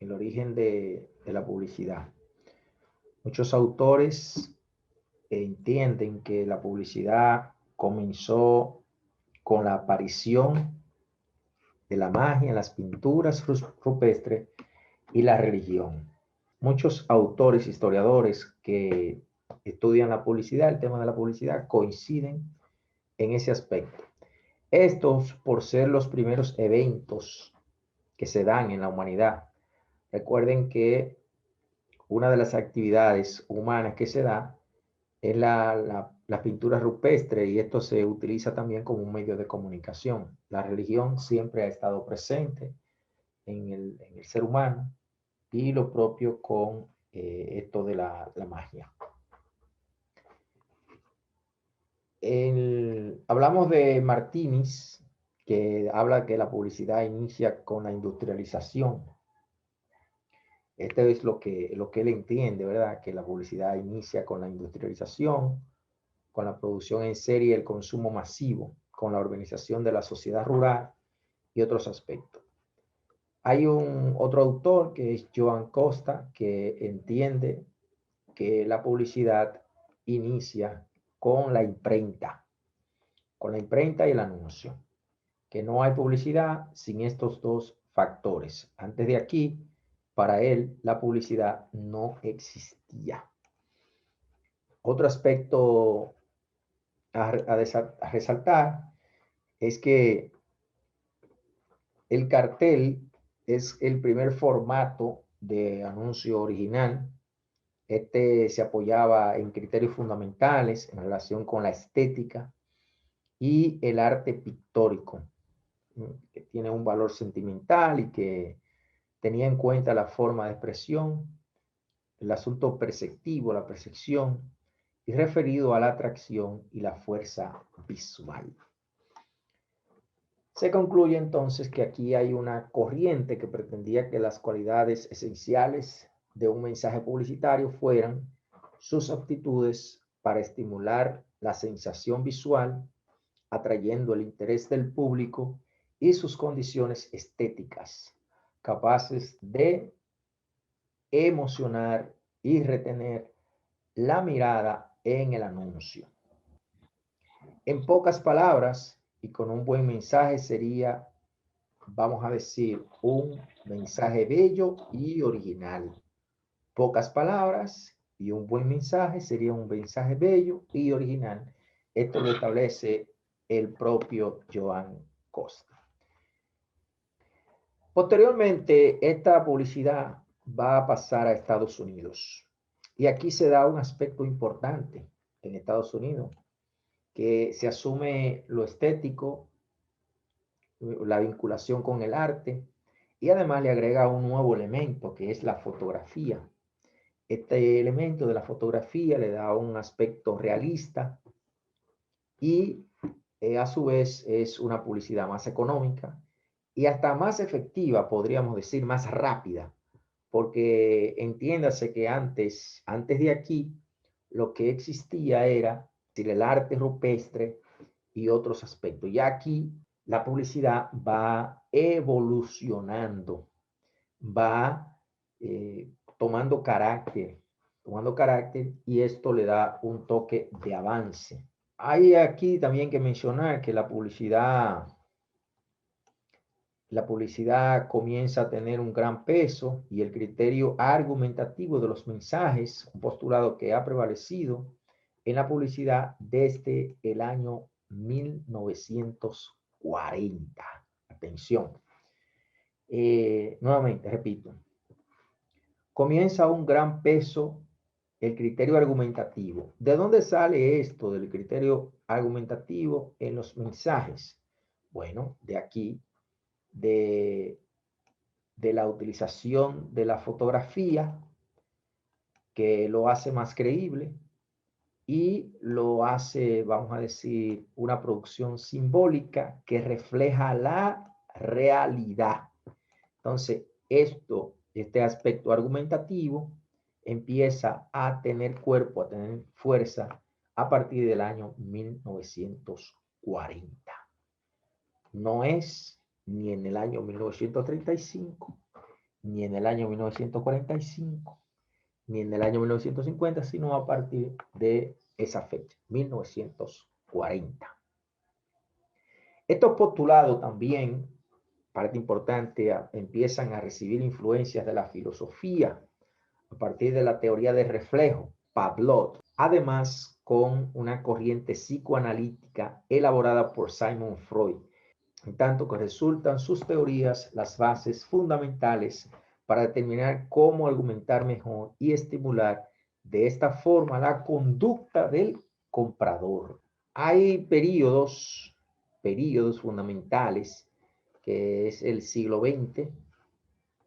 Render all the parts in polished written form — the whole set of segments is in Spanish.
el origen de la publicidad. Muchos autores entienden que la publicidad comenzó con la aparición de la magia en las pinturas rupestres y la religión. Muchos autores, historiadores que estudian la publicidad, el tema de la publicidad, coinciden en ese aspecto. Estos, por ser los primeros eventos que se dan en la humanidad, recuerden que una de las actividades humanas que se da es la pintura rupestre, y esto se utiliza también como un medio de comunicación. La religión siempre ha estado presente en el ser humano, y lo propio con esto de la magia. Hablamos de Martínez, que habla que la publicidad inicia con la industrialización. Esto es lo que él entiende, ¿verdad? Que la publicidad inicia con la industrialización, con la producción en serie y el consumo masivo, con la organización de la sociedad rural y otros aspectos. Hay otro autor que es Joan Costa, que entiende que la publicidad inicia con la imprenta y el anuncio, que no hay publicidad sin estos dos factores. Antes de aquí, para él, la publicidad no existía. Otro aspecto a resaltar es que el cartel es el primer formato de anuncio original. Este se apoyaba en criterios fundamentales en relación con la estética y el arte pictórico, que tiene un valor sentimental y que tenía en cuenta la forma de expresión, el asunto perceptivo, la percepción, y referido a la atracción y la fuerza visual. Se concluye entonces que aquí hay una corriente que pretendía que las cualidades esenciales de un mensaje publicitario fueran sus aptitudes para estimular la sensación visual, atrayendo el interés del público, y sus condiciones estéticas, capaces de emocionar y retener la mirada en el anuncio. En pocas palabras y con un buen mensaje sería, vamos a decir, un mensaje bello y original. Pocas palabras y un buen mensaje sería un mensaje bello y original. Esto lo establece el propio Joan Costa. Posteriormente, esta publicidad va a pasar a Estados Unidos. Y aquí se da un aspecto importante en Estados Unidos, que se asume lo estético, la vinculación con el arte, y además le agrega un nuevo elemento que es la fotografía. Este elemento de la fotografía le da un aspecto realista y a su vez es una publicidad más económica y hasta más efectiva, podríamos decir, más rápida, porque entiéndase que antes de aquí, lo que existía era el arte rupestre y otros aspectos. Ya aquí la publicidad va evolucionando, va tomando carácter, y esto le da un toque de avance. Hay aquí también que mencionar que la publicidad comienza a tener un gran peso, y el criterio argumentativo de los mensajes, un postulado que ha prevalecido en la publicidad desde el año 1940. Atención. Nuevamente, repito, comienza un gran peso el criterio argumentativo. ¿De dónde sale esto del criterio argumentativo en los mensajes? Bueno, de aquí, de, de la utilización de la fotografía, que lo hace más creíble y lo hace, vamos a decir, una producción simbólica que refleja la realidad. Entonces, este aspecto argumentativo empieza a tener cuerpo, a tener fuerza a partir del año 1940. No es ni en el año 1935 ni en el año 1945, ni en el año 1950, sino a partir de esa fecha, 1940. Estos postulados también, parte importante, empiezan a recibir influencias de la filosofía a partir de la teoría del reflejo, Pavlov, además con una corriente psicoanalítica elaborada por Sigmund Freud, en tanto que resultan sus teorías las bases fundamentales para determinar cómo argumentar mejor y estimular de esta forma la conducta del comprador. Hay periodos fundamentales, que es el siglo XX,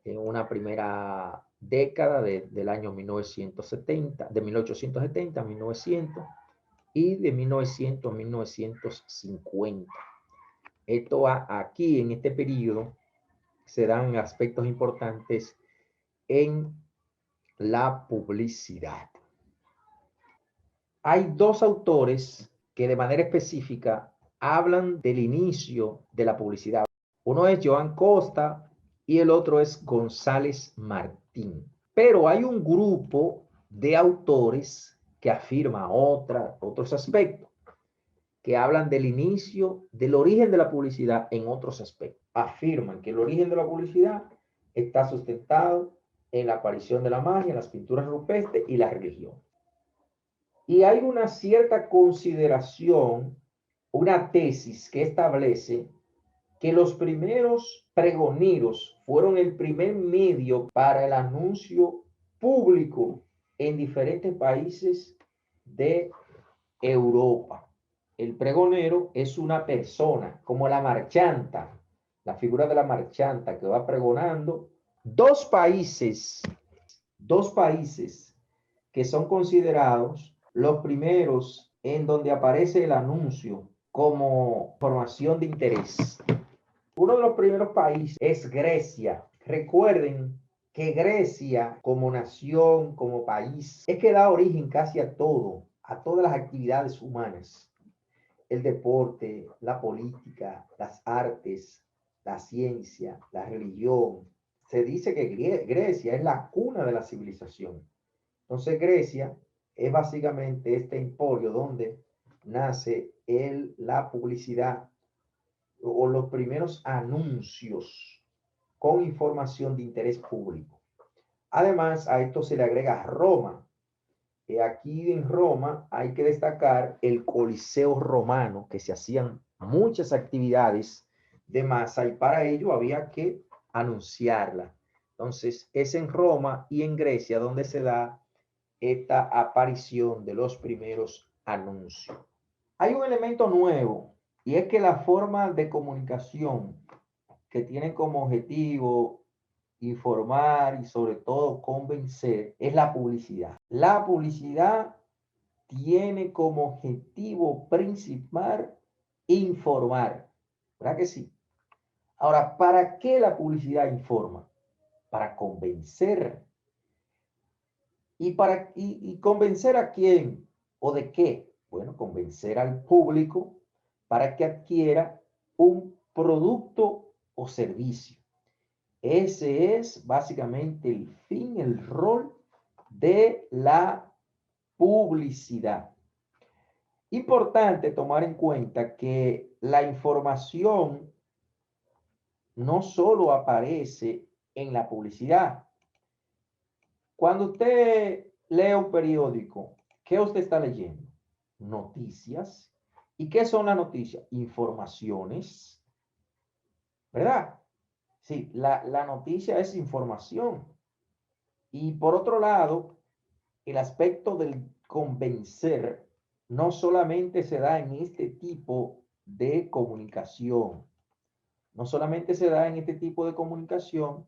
en una primera década del año 1970, de 1870 a 1900 y de 1900 a 1950. Esto aquí en este periodo se dan aspectos importantes en la publicidad. Hay dos autores que de manera específica hablan del inicio de la publicidad. Uno es Joan Costa y el otro es González Martín. Pero hay un grupo de autores que afirma otros aspectos, que hablan del inicio, del origen de la publicidad en otros aspectos. Afirman que el origen de la publicidad está sustentado en la aparición de la magia, las pinturas rupestres y la religión. Y hay una cierta consideración, una tesis que establece que los primeros pregoneros fueron el primer medio para el anuncio público en diferentes países de Europa. El pregonero es una persona, como la marchanta, la figura de la marchanta que va pregonando. Dos países que son considerados los primeros en donde aparece el anuncio como información de interés. Uno de los primeros países es Grecia. Recuerden que Grecia, como nación, como país, es que da origen casi a todo, a todas las actividades humanas. El deporte, la política, las artes, la ciencia, la religión. Se dice que Grecia es la cuna de la civilización. Entonces Grecia es básicamente este emporio donde nace la publicidad o los primeros anuncios con información de interés público. Además, a esto se le agrega Roma. Aquí en Roma hay que destacar el Coliseo romano, que se hacían muchas actividades de masa y para ello había que anunciarla. Entonces, es en Roma y en Grecia donde se da esta aparición de los primeros anuncios. Hay un elemento nuevo y es que la forma de comunicación que tiene como objetivo informar y sobre todo convencer es la publicidad. La publicidad tiene como objetivo principal informar, ¿verdad que sí? Ahora, ¿para qué la publicidad informa? Para convencer. ¿Y convencer a quién o de qué? Bueno, convencer al público para que adquiera un producto o servicio. Ese es básicamente el fin, el rol de la publicidad. Importante tomar en cuenta que la información no solo aparece en la publicidad. Cuando usted lee un periódico, ¿qué usted está leyendo? Noticias. ¿Y qué son las noticias? Informaciones. ¿Verdad? Sí, la noticia es información. Y por otro lado, el aspecto del convencer no solamente se da en este tipo de comunicación, no solamente se da en este tipo de comunicación,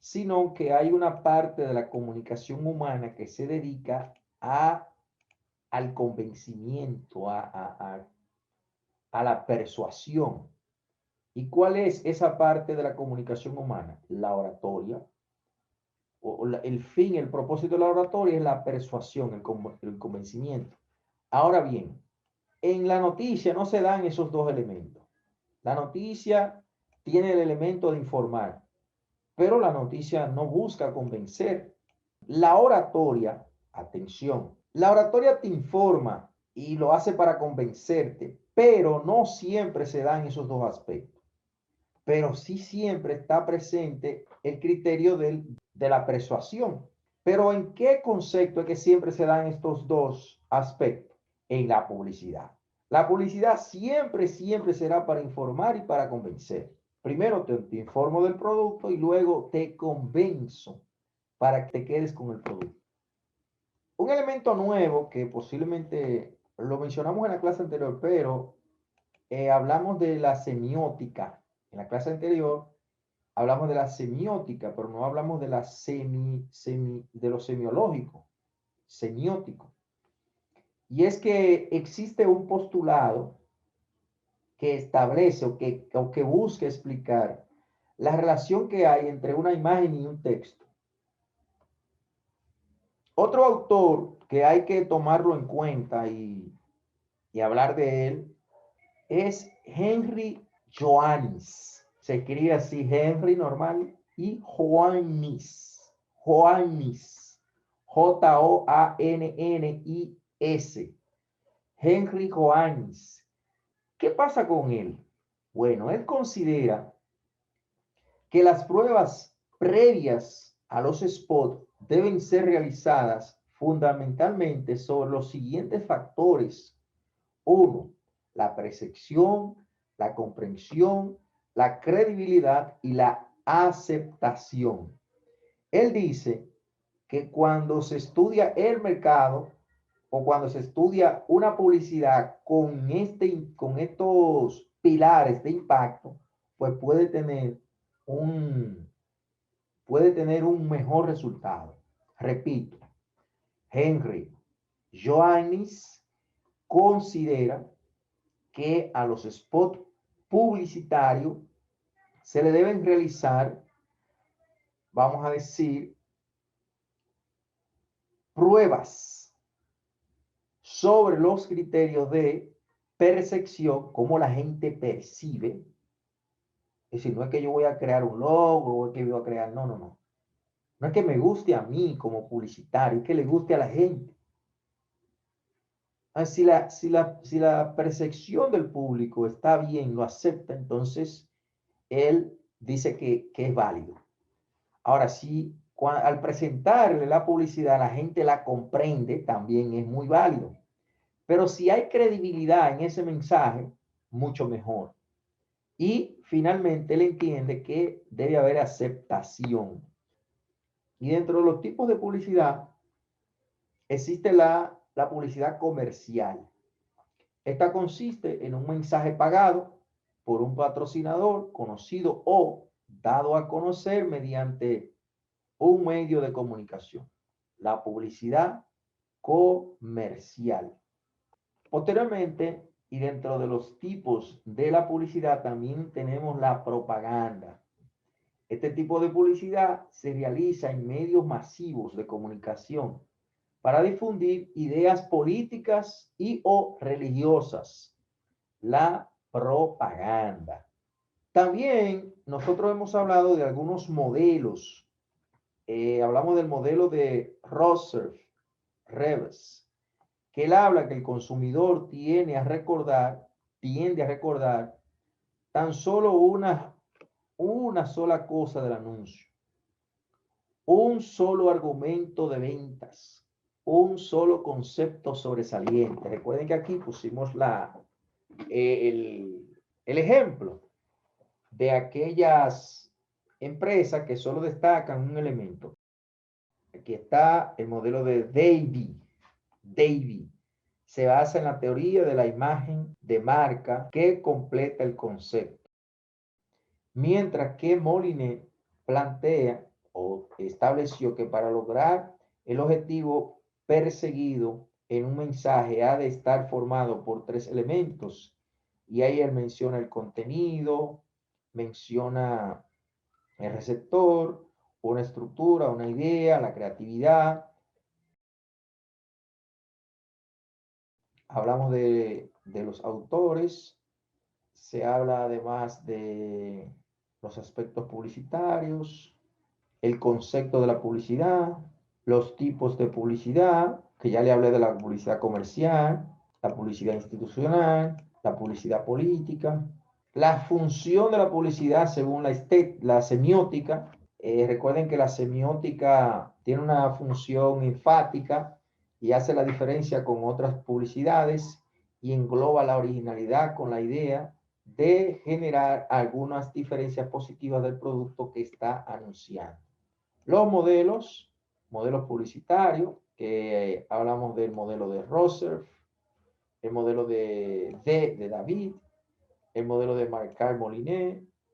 sino que hay una parte de la comunicación humana que se dedica al convencimiento, a la persuasión. ¿Y cuál es esa parte de la comunicación humana? La oratoria. El fin, el propósito de la oratoria es la persuasión, el convencimiento. Ahora bien, en la noticia no se dan esos dos elementos. La noticia tiene el elemento de informar, pero la noticia no busca convencer. La oratoria, atención, la oratoria te informa y lo hace para convencerte, pero no siempre se dan esos dos aspectos. Pero sí siempre está presente el criterio de la persuasión. Pero ¿en qué concepto es que siempre se dan estos dos aspectos? En la publicidad. La publicidad siempre será para informar y para convencer. Primero te informo del producto y luego te convenzo para que te quedes con el producto. Un elemento nuevo que posiblemente lo mencionamos en la clase anterior, pero hablamos de la semiótica. En la clase anterior hablamos de la semiótica, pero no hablamos de la de lo semiológico, semiótico. Y es que existe un postulado que establece o que busca explicar la relación que hay entre una imagen y un texto. Otro autor que hay que tomarlo en cuenta y hablar de él es Henry Joannis. Se escribe así, Henry normal y Joannis. Joannis. Joannis. Henry Joannis. ¿Qué pasa con él? Bueno, él considera que las pruebas previas a los spots deben ser realizadas fundamentalmente sobre los siguientes factores. Uno, la percepción, la comprensión, la credibilidad y la aceptación. Él dice que cuando se estudia el mercado o cuando se estudia una publicidad con estos pilares de impacto, pues puede tener un mejor resultado. Repito, Henry Joannis considera que a los spots publicitarios se le deben realizar, vamos a decir, pruebas sobre los criterios de percepción, cómo la gente percibe. Es decir, no es que yo voy a crear un logo, o es que yo voy a crear, no. No es que me guste a mí como publicitario, es que le guste a la gente. Si la percepción del público está bien, lo acepta, entonces él dice que es válido. Ahora, si al presentarle la publicidad la gente la comprende, también es muy válido. Pero si hay credibilidad en ese mensaje, mucho mejor. Y finalmente él entiende que debe haber aceptación. Y dentro de los tipos de publicidad, existe la publicidad comercial. Esta consiste en un mensaje pagado por un patrocinador conocido o dado a conocer mediante un medio de comunicación. La publicidad comercial. Posteriormente, y dentro de los tipos de la publicidad, también tenemos la propaganda. Este tipo de publicidad se realiza en medios masivos de comunicación para difundir ideas políticas y o religiosas. La propaganda. También nosotros hemos hablado de algunos modelos. Hablamos del modelo de Reves, que él habla que el consumidor tiende a recordar tan solo una sola cosa del anuncio, un solo argumento de ventas, un solo concepto sobresaliente. Recuerden que aquí pusimos el ejemplo de aquellas empresas que solo destacan un elemento. Aquí está el modelo de Davy. Se basa en la teoría de la imagen de marca que completa el concepto. Mientras que Molinet plantea o estableció que para lograr el objetivo perseguido en un mensaje ha de estar formado por tres elementos. Y ahí él menciona el contenido, menciona el receptor, una estructura, una idea, la creatividad. Hablamos de los autores, se habla además de los aspectos publicitarios, el concepto de la publicidad, los tipos de publicidad, que ya le hablé de la publicidad comercial, la publicidad institucional, la publicidad política, la función de la publicidad según la semiótica. Recuerden que la semiótica tiene una función enfática y hace la diferencia con otras publicidades y engloba la originalidad con la idea de generar algunas diferencias positivas del producto que está anunciando. Los modelos publicitarios, que hablamos del modelo de Rosser, el modelo de David, el modelo de Marcel Molinet,